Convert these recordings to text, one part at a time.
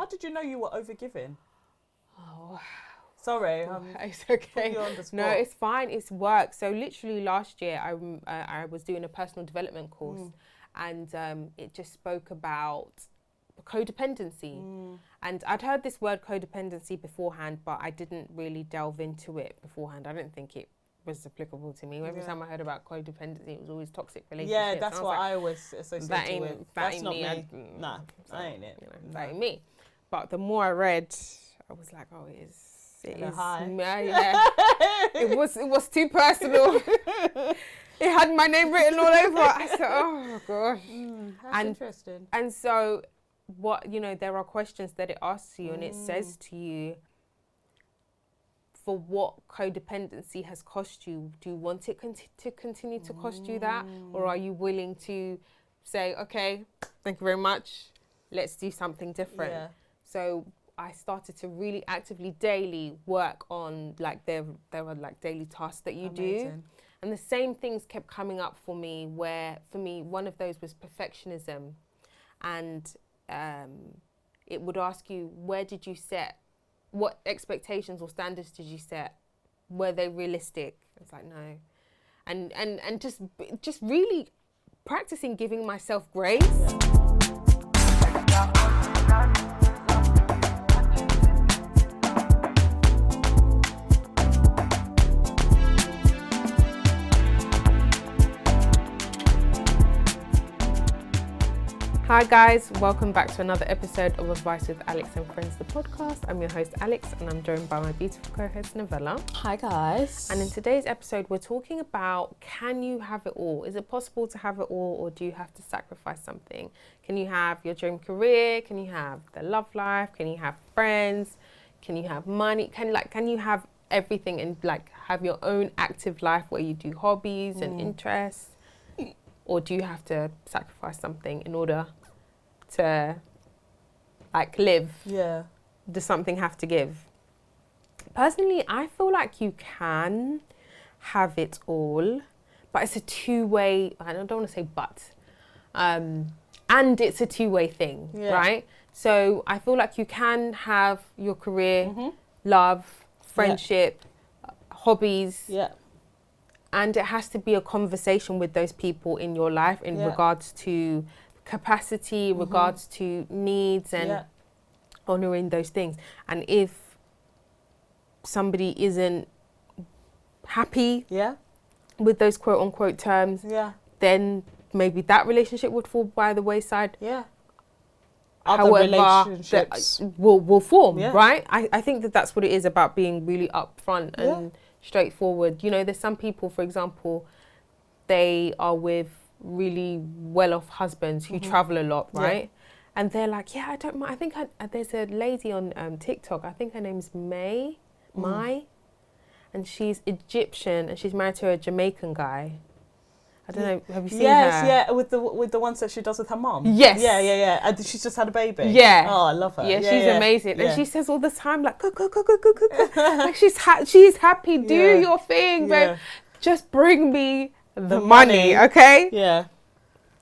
did you know you were overgiving? Oh, sorry, it's okay. You on the spot. No, it's fine. It's work. So literally last year, I was doing a personal development course, and it just spoke about codependency. And I'd heard this word codependency beforehand, but I didn't really delve into it beforehand. I didn't think it was applicable to me. Every time I heard about codependency, it was always toxic relationships. Yeah, that's what I always associate it with. That's not me. Nah, that ain't it. That ain't me. But the more I read, I was like, oh, it is. Yeah. It was too personal. It had my name written all over it. I said, oh gosh. That's interesting. And so there are questions that it asks you, and it says to you, for what codependency has cost you, do you want it to continue to cost you that? Or are you willing to say, okay, thank you very much, let's do something different? Yeah. So I started to really actively daily work on, like, there were like daily tasks that you do. And the same things kept coming up for me, where for me, one of those was perfectionism. And it would ask you, where did you set, what expectations or standards did you set? Were they realistic? It's like, no. And just really practicing giving myself grace. Hi guys, welcome back to another episode of Advice with Alex and Friends, the podcast. I'm your host Alex, and I'm joined by my beautiful co-host Novella. Hi guys. And in today's episode, we're talking about, can you have it all? Is it possible to have it all, or do you have to sacrifice something? Can you have your dream career? Can you have the love life? Can you have friends? Can you have money? Can you have everything and like have your own active life where you do hobbies and interests? Or do you have to sacrifice something in order to like live? Yeah. Does something have to give? Personally, I feel like you can have it all, but it's a two-way, I don't want to say but, and it's a two-way thing, right? So I feel like you can have your career, love, friendship, hobbies. Yeah. And it has to be a conversation with those people in your life in regards to capacity, regards to needs and honouring those things. And if somebody isn't happy with those quote unquote terms, then maybe that relationship would fall by the wayside. Yeah. Other relationships will form, right? I think that's what it is about being really upfront and straightforward. You know, there's some people, for example, they are with really well-off husbands who travel a lot, right? And they're like, I don't mind. I think there's a lady on TikTok, I think her name's Mai, and she's Egyptian and she's married to a Jamaican guy. I don't know, have you seen her? Yes, with the ones that she does with her mom. Yes. Yeah. And she's just had a baby. Yeah. Oh, I love her. Yeah, she's amazing. And she says all the time, like, go. Like, she's happy, do your thing, babe. Just bring me the money, okay? Yeah.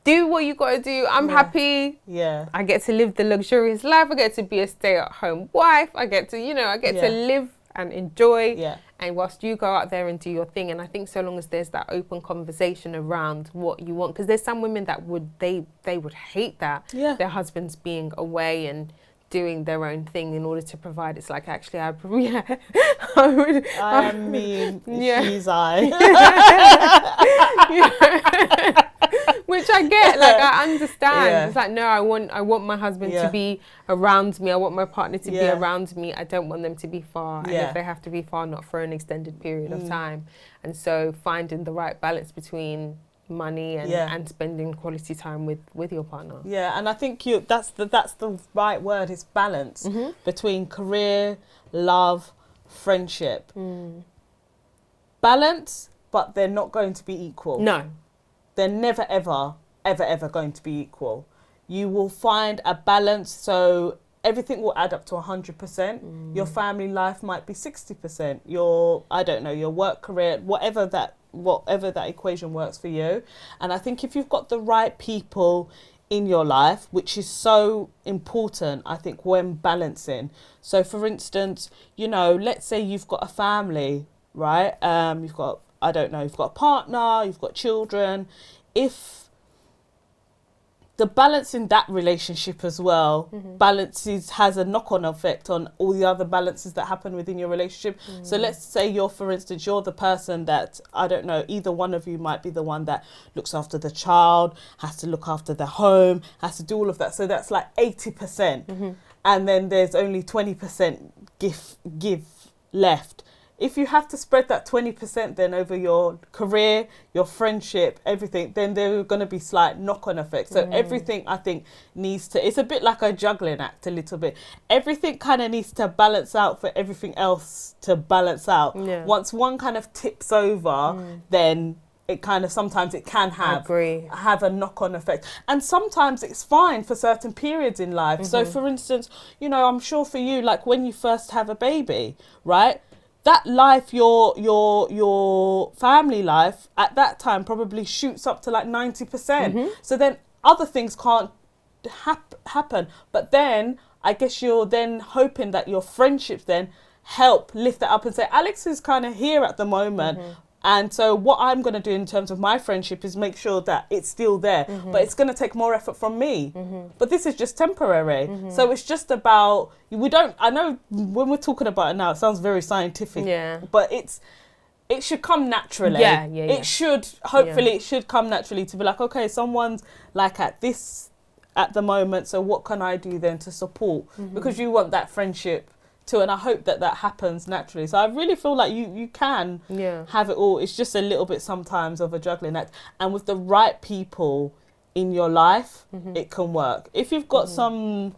Do what you got to do. I'm happy. Yeah. I get to live the luxurious life. I get to be a stay-at-home wife. I get to, to live and enjoy. Yeah. And whilst you go out there and do your thing, and I think so long as there's that open conversation around what you want, because there's some women that would hate that their husband's being away and doing their own thing in order to provide. It's like, actually, she's I. Which I get, like, I understand. Yeah. It's like, no, I want my husband to be around me. I want my partner to be around me. I don't want them to be far. And if they have to be far, not for an extended period of time. And so finding the right balance between money and spending quality time with your partner. Yeah, and I think that's the right word, is balance between career, love, friendship. Balance, but they're not going to be equal. No. They're never, ever going to be equal. You will find a balance, so everything will add up to 100%. Your family life might be 60%. Your work career, whatever that equation works for you. And I think if you've got the right people in your life, which is so important, I think, when balancing. So, for instance, you know, let's say you've got a family, right? You've got, I don't know, you've got a partner, you've got children. If the balance in that relationship as well has a knock-on effect on all the other balances that happen within your relationship. So let's say for instance, you're the person that, I don't know, either one of you might be the one that looks after the child, has to look after the home, has to do all of that. So that's like 80%. And then there's only 20% give left. If you have to spread that 20% then over your career, your friendship, everything, then there are going to be slight knock-on effects. So everything, I think, needs to, it's a bit like a juggling act a little bit. Everything kind of needs to balance out for everything else to balance out. Yeah. Once one kind of tips over, then it kind of, sometimes it can have a knock-on effect. And sometimes it's fine for certain periods in life. So for instance, you know, I'm sure for you, like when you first have a baby, right? That life, your family life at that time probably shoots up to like 90%. So then other things can't happen. But then I guess you're then hoping that your friendships then help lift that up and say, Alex is kind of here at the moment. And so what I'm going to do in terms of my friendship is make sure that it's still there. But it's going to take more effort from me. But this is just temporary. So it's just about, I know when we're talking about it now, it sounds very scientific. But it should come naturally. It should, hopefully it should come naturally to be like, okay, someone's like at the moment. So what can I do then to support? Because you want that friendship too, and I hope that happens naturally. So I really feel like you can have it all. It's just a little bit sometimes of a juggling act, and with the right people in your life, it can work. If you've got some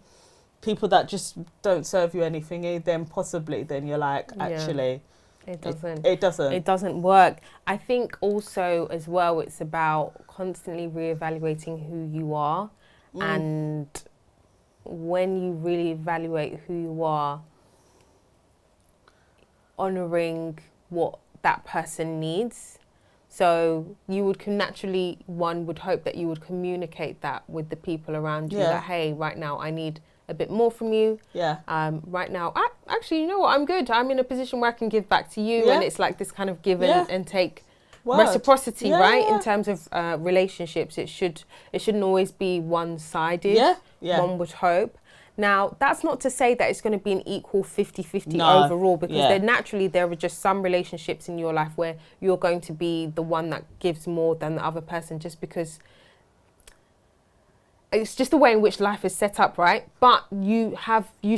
people that just don't serve you anything, then possibly then you're like, actually it doesn't work. I think also as well, it's about constantly reevaluating who you are, and when you really evaluate who you are, honouring what that person needs. So you would naturally, one would hope that you would communicate that with the people around you, that, hey, right now I need a bit more from you. Right now, actually, you know what, I'm good. I'm in a position where I can give back to you. And it's like this kind of give and take reciprocity, right? In terms of relationships, it shouldn't always be one-sided, one would hope. Now, that's not to say that it's going to be an equal 50-50 overall, because there are just some relationships in your life where you're going to be the one that gives more than the other person, just because it's just the way in which life is set up, right? But you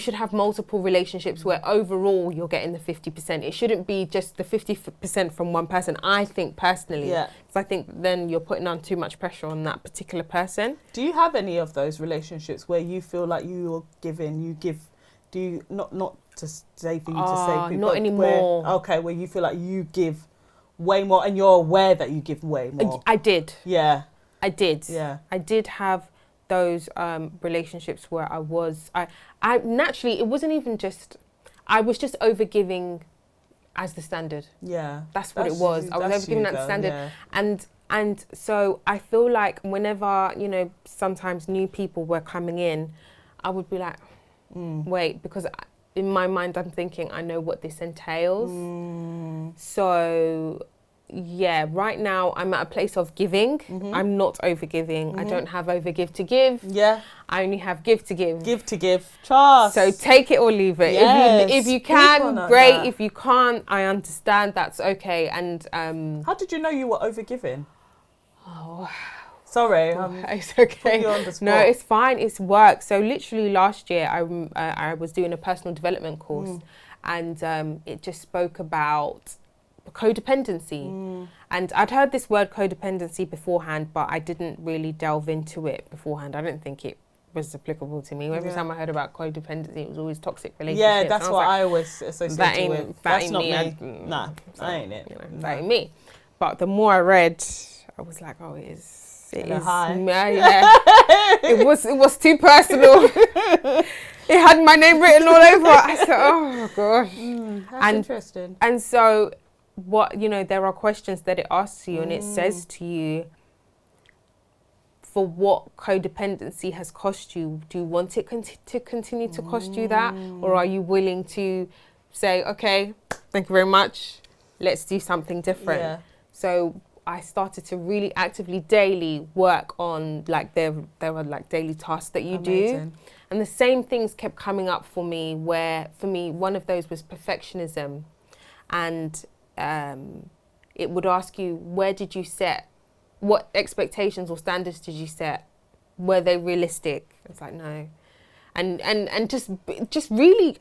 should have multiple relationships where overall you're getting the 50%. It shouldn't be just the 50% from one person, I think personally. Because I think then you're putting on too much pressure on that particular person. Do you have any of those relationships where you feel like you're giving, do you, not to say for you to say people, not anymore. Where you feel like you give way more and you're aware that you give way more? I did. I did have those relationships where I naturally, it wasn't even just, I was just overgiving as the standard. That's what it was. I was overgiving as the standard. And so I feel like whenever, you know, sometimes new people were coming in, I would be like, wait, because in my mind I'm thinking, I know what this entails. So right now I'm at a place of giving. I'm not overgiving. I don't have overgive to give. I only have give to give. Give to give. Trust. So take it or leave it. If you can, great. If you can't, I understand. That's okay. And how did you know you were overgiving? Oh, sorry. It's okay. You on the spot. No, it's fine. It's work. So literally last year, I was doing a personal development course, and it just spoke about codependency. And I'd heard this word codependency beforehand, but I didn't really delve into it beforehand. I didn't think it was applicable to me. Every time I heard about codependency, it was always toxic relationships. That's what I always associate with. That's not me. Nah, that ain't it. You know, that ain't me. But the more I read, I was like, oh, it is. Yeah. It was too personal. It had my name written all over it. I said, oh gosh. That's interesting. And so, what, you know, there are questions that it asks you, and it says to you, for what codependency has cost you. Do you want it to continue to cost you that? Or are you willing to say, okay, thank you very much, let's do something different? Yeah. So I started to really actively daily work on, like, there were like daily tasks that you Amazing. do. And the same things kept coming up for me, where for me, one of those was perfectionism. And it would ask you, where did you set, what expectations or standards did you set? Were they realistic? It's like, no. And just really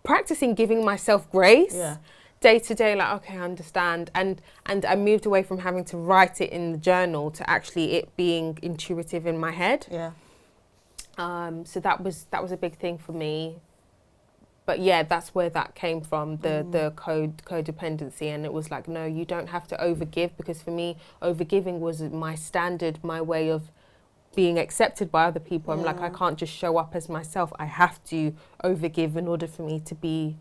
practicing giving myself grace. Yeah. Day to day, like, okay, I understand. And I moved away from having to write it in the journal to actually it being intuitive in my head. Yeah. So that was a big thing for me. But yeah, that's where that came from, the codependency. And it was like, no, you don't have to overgive, because for me, overgiving was my standard, my way of being accepted by other people. I'm like, I can't just show up as myself. I have to overgive in order for me to be,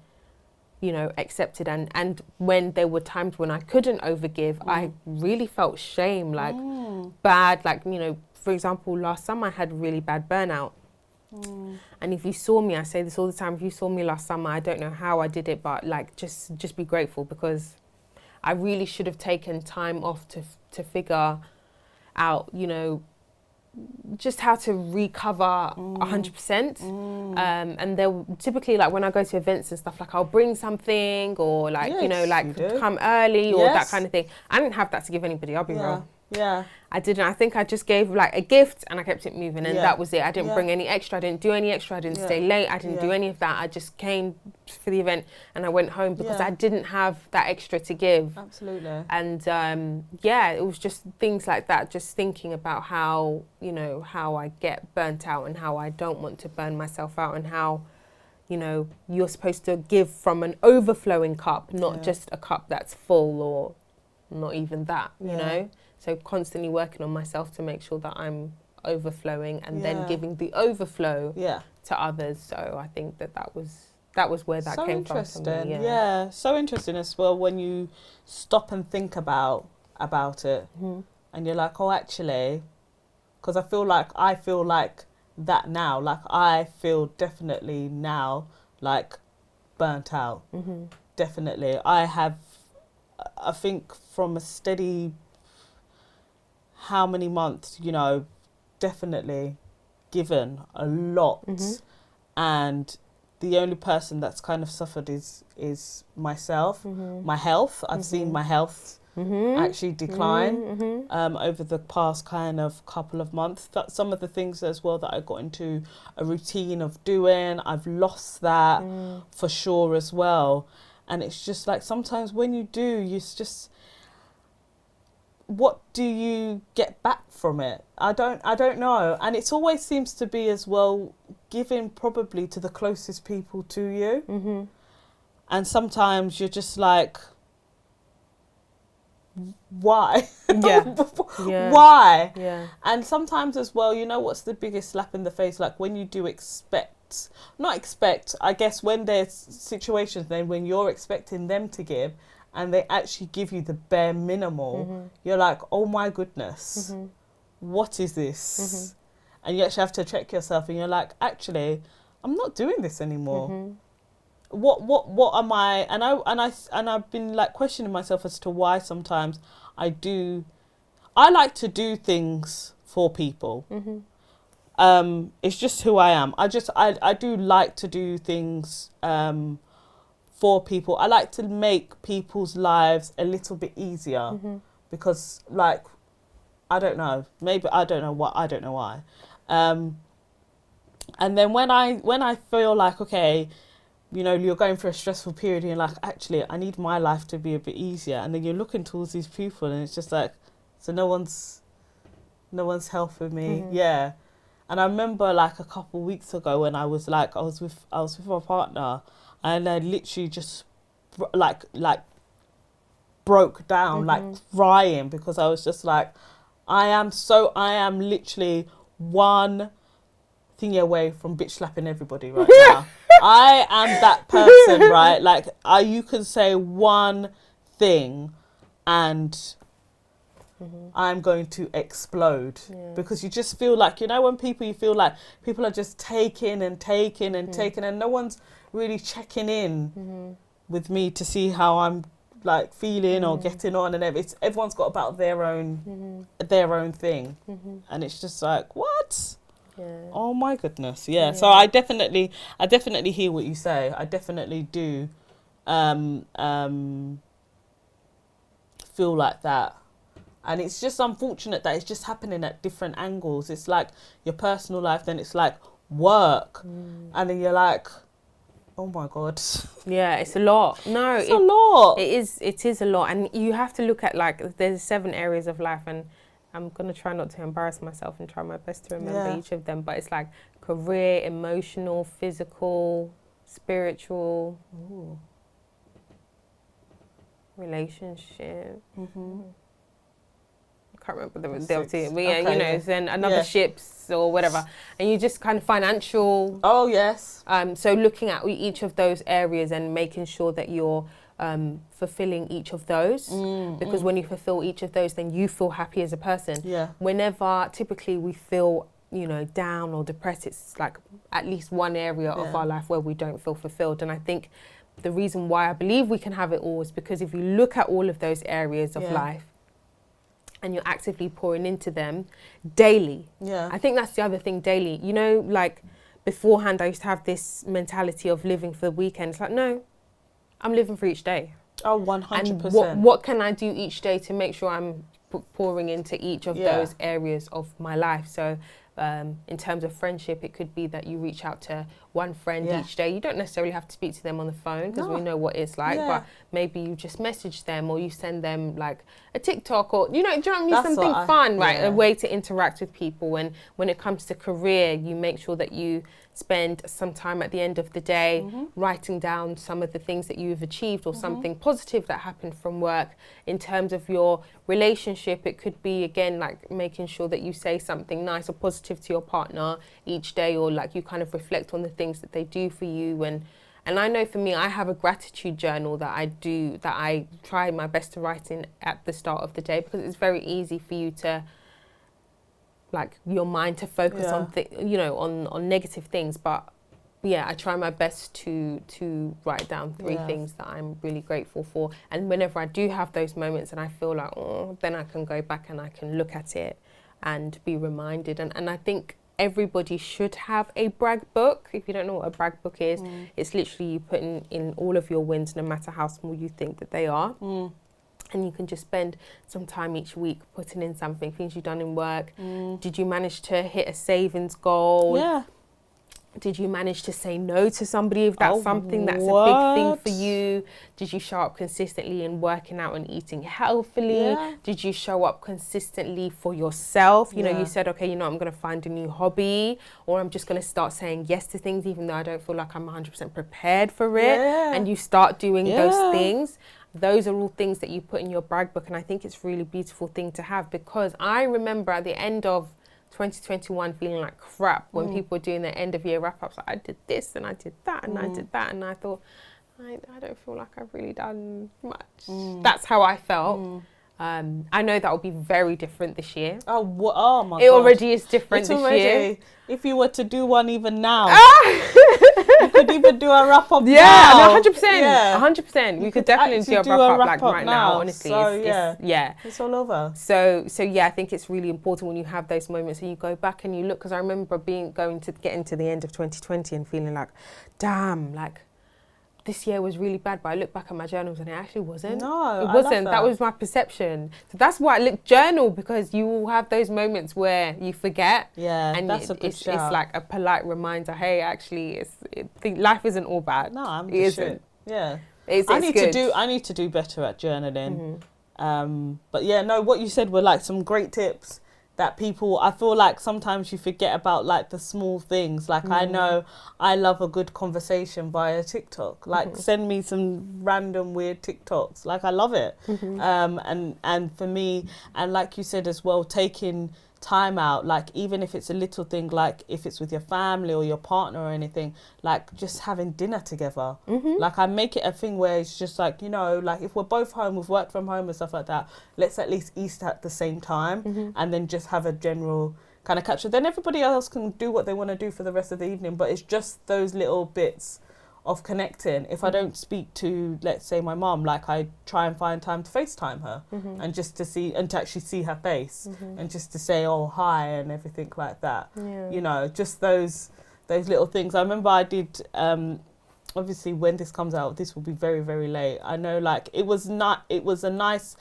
you know, accepted. And when there were times when I couldn't overgive, I really felt shame, like bad, like, you know, for example, last summer I had really bad burnout. And if you saw me, I say this all the time, if you saw me last summer, I don't know how I did it, but like, just be grateful, because I really should have taken time off to figure out, you know, just how to recover 100%. And they'll typically, like, when I go to events and stuff, like, I'll bring something, or like, you know, like come early or that kind of thing. I didn't have that to give anybody, I'll be real. Yeah. I didn't. I think I just gave like a gift and I kept it moving, and that was it. I didn't bring any extra. I didn't do any extra. I didn't stay late. I didn't do any of that. I just came for the event and I went home, because I didn't have that extra to give. Absolutely. And it was just things like that. Just thinking about how, you know, how I get burnt out and how I don't want to burn myself out, and how, you know, you're supposed to give from an overflowing cup, not just a cup that's full, or not even that, you know. So constantly working on myself to make sure that I'm overflowing, and then giving the overflow to others. So I think that was where that came from. So interesting. Yeah, so interesting as well when you stop and think about it, and you're like, oh, actually, because I feel like that now. Like, I feel definitely now like burnt out. Definitely, I think from a steady, how many months, you know, definitely given a lot, and the only person that's kind of suffered is myself, my health. I've seen my health actually decline over the past kind of couple of months. That's some of the things as well that I got into a routine of doing. I've lost that for sure as well. And it's just like, sometimes when you do, it's just, what do you get back from it? I don't know. And it always seems to be as well giving probably to the closest people to you. And sometimes you're just like, why? Why? Yeah. And sometimes as well, you know what's the biggest slap in the face? Like, when you do I guess when there's situations then when you're expecting them to give, and they actually give you the bare minimal, you're like, oh my goodness, what is this? And you actually have to check yourself, and you're like, actually, I'm not doing this anymore. What am I? And I've been like questioning myself as to why sometimes I like to do things for people. It's just who I am. I do like to do things for people. I like to make people's lives a little bit easier, because, like, I don't know why. And then when I feel like, okay, you know, you're going through a stressful period, and you're like, actually, I need my life to be a bit easier. And then you're looking towards these people, and it's just like, so no one's helping me. Yeah. And I remember, like, a couple of weeks ago when I was with my partner, and I literally just like broke down, like crying, because I was just like, I am literally one thing away from bitch slapping everybody right now. I am that person, right? Like, you can say one thing and I'm going to explode. Yeah. Because you just feel like, you know, when you feel like people are just taking and taking and taking, and no one's really checking in with me to see how I'm like feeling or getting on, and everyone's got about their own thing, and it's just like, what? Yeah. Oh my goodness. Yeah. So I definitely hear what you say. I definitely do feel like that. And it's just unfortunate that it's just happening at different angles. It's like your personal life, then it's like work, and then you're like, oh my God. Yeah, it's a lot. No, it's a lot. It is a lot, and you have to look at, like, there's 7 areas of life, and I'm gonna try not to embarrass myself and try my best to remember each of them. But it's like career, emotional, physical, spiritual, relationship. I can't remember the other two. But yeah, you know, then another ships or whatever, and you just kind of financial. Oh yes. So looking at each of those areas and making sure that you're fulfilling each of those, because when you fulfill each of those, then you feel happy as a person. Yeah. Whenever typically we feel, you know, down or depressed, it's like at least one area of our life where we don't feel fulfilled. And I think the reason why I believe we can have it all is because if you look at all of those areas of life and you're actively pouring into them daily. Yeah. I think that's the other thing, daily. You know, like beforehand I used to have this mentality of living for the weekend. It's like, no, I'm living for each day. Oh, 100%. And what can I do each day to make sure I'm pouring into each of those areas of my life? So in terms of friendship, it could be that you reach out to one friend each day. You don't necessarily have to speak to them on the phone, because we know what it's like, but maybe you just message them, or you send them like a TikTok, or, you know what I mean? That's something fun, right? Yeah. A way to interact with people. And when it comes to career, you make sure that you spend some time at the end of the day writing down some of the things that you've achieved, or something positive that happened from work. In terms of your relationship, it could be, again, like making sure that you say something nice or positive to your partner each day, or like you kind of reflect on the things that they do for you. And I know for me, I have a gratitude journal that I try my best to write in at the start of the day, because it's very easy for you to, like, your mind to focus on on negative things. But yeah, I try my best to write down 3 things that I'm really grateful for. And whenever I do have those moments and I feel like, then I can go back and I can look at it and be reminded. And I think everybody should have a brag book. If you don't know what a brag book is, it's literally you put in all of your wins, no matter how small you think that they are. And you can just spend some time each week putting in something, things you've done in work. Did you manage to hit a savings goal? Yeah. Did you manage to say no to somebody if that's something that's a big thing for you? Did you show up consistently in working out and eating healthily? Yeah. Did you show up consistently for yourself? You know, you said, okay, I'm going to find a new hobby, or I'm just going to start saying yes to things even though I don't feel like I'm 100% prepared for it. Yeah. And you start doing those things. Those are all things that you put in your brag book. And I think it's a really beautiful thing to have, because I remember at the end of 2021 feeling like crap when people were doing their end of year wrap ups. Like, I did this and I did that and I did that, and I thought, I don't feel like I've really done much. That's how I felt. I know that will be very different this year. Oh my God. It already is different this year. If you were to do one even now, you could even do a wrap up now. Yeah, 100%. 100%. We could definitely do a wrap up right now, honestly. So, it's all over. So yeah, I think it's really important when you have those moments and you go back and you look, because I remember getting to the end of 2020 and feeling like, damn, like, this year was really bad, but I look back at my journals and it actually wasn't. No, it wasn't. That was my perception. So that's why I journal, because you will have those moments where you forget. Yeah, and that's a good shout. It's like a polite reminder. Hey, actually, life isn't all bad. No, I'm it just isn't. Yeah, I need to do better at journaling. But yeah, no, what you said were like some great tips that I feel like sometimes you forget about, like the small things. Like I know I love a good conversation via TikTok. Like send me some random weird TikToks. Like I love it. And for me, and like you said as well, taking time out, like even if it's a little thing, like if it's with your family or your partner or anything, like just having dinner together. Like I make it a thing where it's just like, you know, like if we're both home, we've worked from home and stuff like that, let's at least eat at the same time, and then just have a general kind of catch up. Then everybody else can do what they want to do for the rest of the evening, but it's just those little bits of connecting. If I don't speak to, let's say, my mum, like I try and find time to FaceTime her, and just to see, and to actually see her face, and just to say, oh, hi, and everything like that. You know, just those little things. I remember I did, obviously when this comes out, this will be very, very late. I know, like it was nice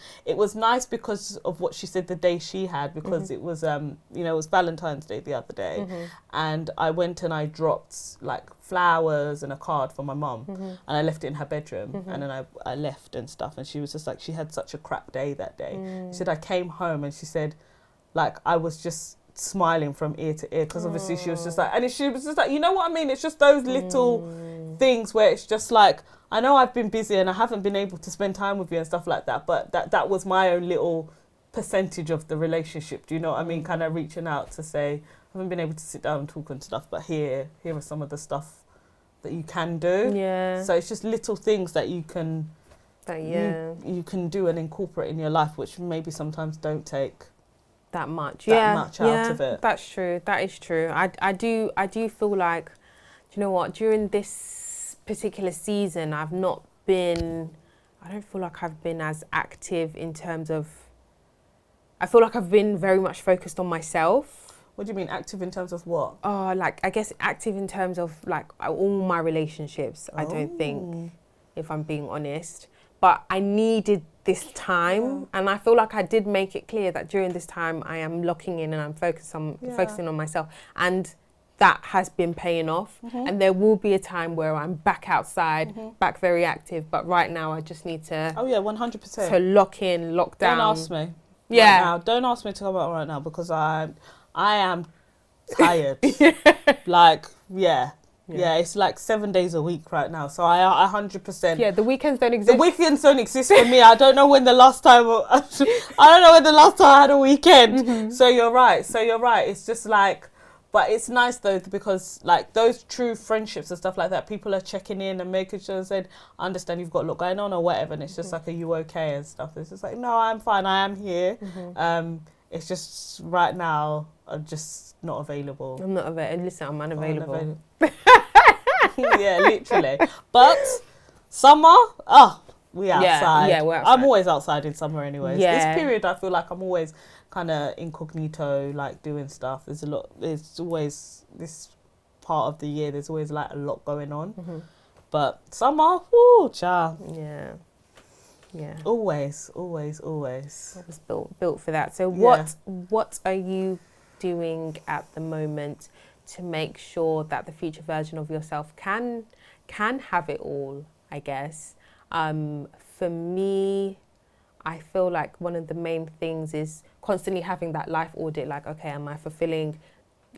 because of what she said the day she had, because it was, you know, it was Valentine's Day the other day, and I went and I dropped like flowers and a card for my mum, and I left it in her bedroom, and then I left and stuff, and she was just like, she had such a crap day that day. She said I came home and she said, like, I was just smiling from ear to ear, because obviously she was just like, and she was just like, you know what I mean, it's just those little things where it's just like, I know I've been busy and I haven't been able to spend time with you and stuff like that, but that was my own little percentage of the relationship, do you know what I mean, kind of reaching out to say, I haven't been able to sit down and talk and stuff, but here are some of the stuff that you can do. So it's just little things that you can you can do and incorporate in your life, which maybe sometimes don't take that much out of it. That's true. That is true. I do feel like, do you know what, during this particular season I don't feel like I've been as active in terms of, I feel like I've been very much focused on myself. What do you mean active in terms of what? Oh, like I guess active in terms of like all my relationships. I don't think, if I'm being honest, but I needed this time, and I feel like I did make it clear that during this time I am locking in and I'm focusing on myself, and that has been paying off. And there will be a time where I'm back outside, back very active, but right now I just need to 100% to lock in, lock down. Don't ask me right now. Don't ask me to come out right now, because I am tired. Like it's like 7 days a week right now, so I 100%. Yeah, the weekends don't exist. The weekends don't exist for me. I don't know when the last time I had a weekend. So you're right. It's just like, but it's nice though, because like those true friendships and stuff like that, people are checking in and making sure, said, I understand you've got a lot going on or whatever, and it's just like, are you okay and stuff. It's just like, no, I'm fine. I am here. It's just right now I'm just not available. I'm not available. Listen, I'm unavailable. Yeah, literally. But summer, we outside. Yeah, we're outside. I'm always outside in summer anyways. Yeah. This period I feel like I'm always kind of incognito, like doing stuff. There's always this part of the year, there's always like a lot going on. But summer, whoo, child. Yeah. Always. I was built for that. So what are you doing at the moment to make sure that the future version of yourself can have it all, I guess? For me, I feel like one of the main things is constantly having that life audit, like, okay, am I fulfilling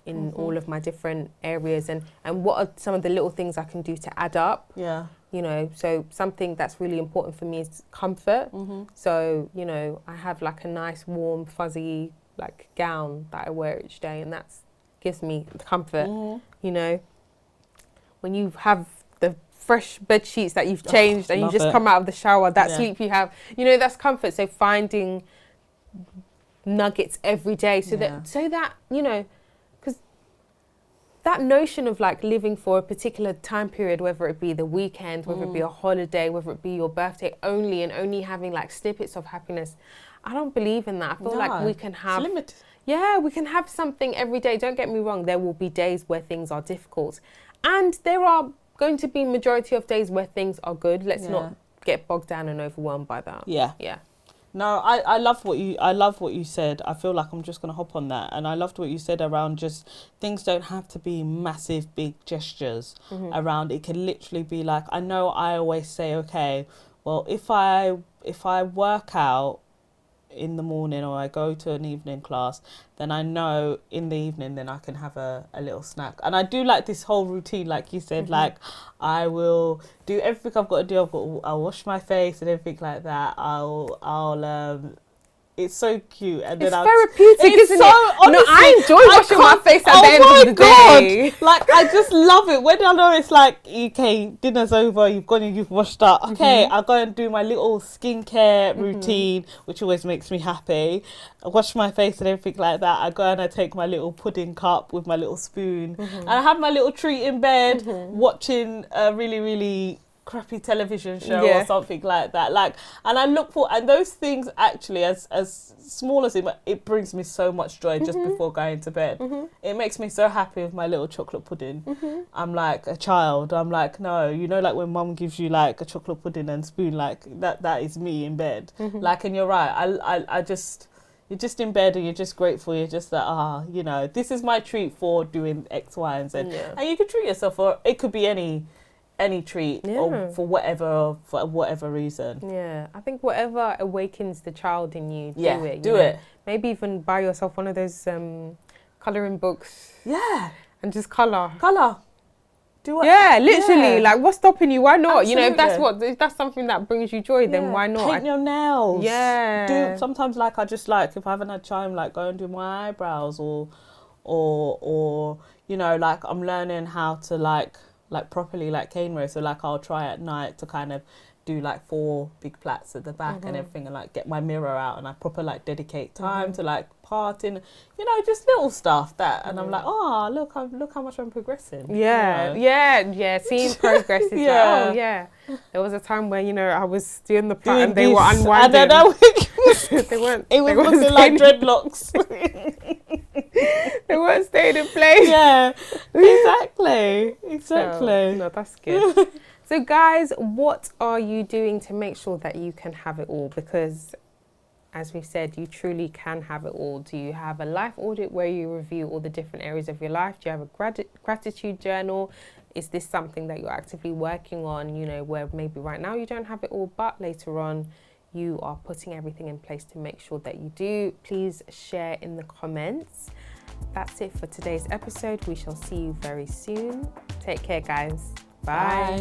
in all of my different areas, and what are some of the little things I can do to add up? You know, so something that's really important for me is comfort. So, you know, I have like a nice warm fuzzy like gown that I wear each day, and that gives me comfort. You know, when you have the fresh bed sheets that you've changed and you just come out of the shower, that sleep you have, you know, that's comfort. So finding nuggets every day so that you know, because that notion of like living for a particular time period, whether it be the weekend, whether it be a holiday, whether it be your birthday only, and only having like snippets of happiness, I don't believe in that. I feel like we can have, we can have something every day. Don't get me wrong, there will be days where things are difficult, and there are going to be majority of days where things are good. Let's not get bogged down and overwhelmed by that. No, I love what you said. I feel like I'm just gonna hop on that, and I loved what you said around just things don't have to be massive big gestures around. It can literally be like, I know I always say, okay, well, if I work out in the morning or I go to an evening class, then I know in the evening then I can have a little snack. And I do like this whole routine, like you said, like I will do everything I've got to do. I'll wash my face and everything like that. It's so cute. And It's then therapeutic, isn't it? Honestly, no, I enjoy washing my face at the end of the day. Like, I just love it. When I know it's like, okay, dinner's over, you've gone and you've washed up. Okay, I'll go and do my little skincare routine, which always makes me happy. I wash my face and everything like that. I go and I take my little pudding cup with my little spoon. And I have my little treat in bed, watching a really, really crappy television show or something like that. Like, and I look for, and those things actually, as small as it brings me so much joy just before going to bed. It makes me so happy with my little chocolate pudding. I'm like a child. I'm like, no, you know, like when mum gives you like a chocolate pudding and spoon, like that is me in bed. Like, and you're right. I just, you're just in bed and you're just grateful. You're just like, you know, this is my treat for doing X, Y, and Z. And you can treat yourself, or it could be any treat, or for whatever reason. Yeah, I think whatever awakens the child in you, do it. Maybe even buy yourself one of those colouring books. Yeah. And just colour. Do what? Yeah, literally. Yeah. Like, what's stopping you? Why not? Absolutely. You know, if that's something that brings you joy, then why not? Paint your nails. Yeah. Sometimes, like, I just like, if I haven't had time, like, go and do my eyebrows, or you know, like, I'm learning how to like properly like cane row. So like, I'll try at night to kind of do like 4 big plaits at the back and everything, and like get my mirror out, and I proper like dedicate time to like parting, you know, just little stuff that, and I'm like, look how much I'm progressing. Yeah, you know? yeah. Seeing progress is there was a time where, you know, I was doing the plait and they were unwinding. I don't know. They weren't. It was looking like dreadlocks. They weren't staying in place. Yeah, exactly. So, no, that's good. So guys, what are you doing to make sure that you can have it all? Because as we've said, you truly can have it all. Do you have a life audit where you review all the different areas of your life? Do you have a gratitude journal? Is this something that you're actively working on, you know, where maybe right now you don't have it all, but later on you are putting everything in place to make sure that you do? Please share in the comments. That's it for today's episode. We shall see you very soon. Take care, guys. Bye.